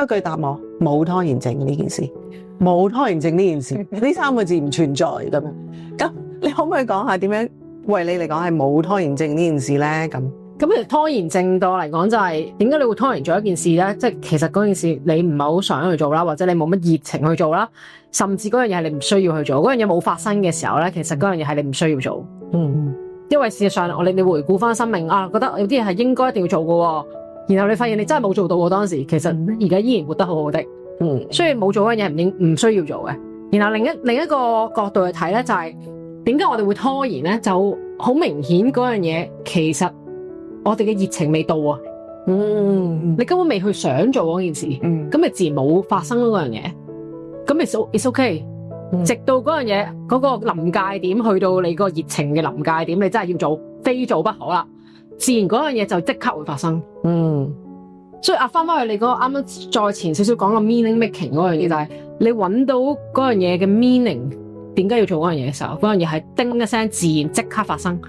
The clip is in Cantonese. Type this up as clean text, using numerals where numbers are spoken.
一句答我，冇拖延症呢件事，冇拖延症呢件事，呢3個字唔存在咁樣。咁你可唔可以講下點樣為你嚟講係冇拖延症呢件事咧？咁其實拖延症對我嚟講就係點解你會拖延做一件事咧？即係其實嗰件事你唔係好想去做啦，或者你冇乜熱情去做啦，甚至嗰樣嘢係你唔需要去做，嗰樣嘢冇發生嘅時候咧，其實嗰樣嘢係你唔需要做。因為事實上你回顧翻生命啊，覺得有啲嘢係應該一定要做嘅，然後你發現你真係冇做到喎，當時其實而家依然活得好好的。所以冇做嗰樣嘢唔需要做嘅。然後另一個角度去睇咧，就係點解我哋會拖延咧？就好明顯嗰樣嘢其實我哋嘅熱情未到啊。你根本未去想做嗰件事，咁咪自然冇發生嗰樣嘢。咁咪 it's okay。直到嗰樣嘢嗰個臨界點，去到你個熱情嘅臨界點，你真係要做，非做不可啦。自然嗰樣嘢就即刻會發生。所以翻返去你嗰個啱啱再前少少講個 meaning making 嗰樣嘢，就係你揾到嗰樣嘢嘅 meaning，點解要做嗰樣嘢嘅時候，嗰樣嘢係叮一聲自然即刻發生。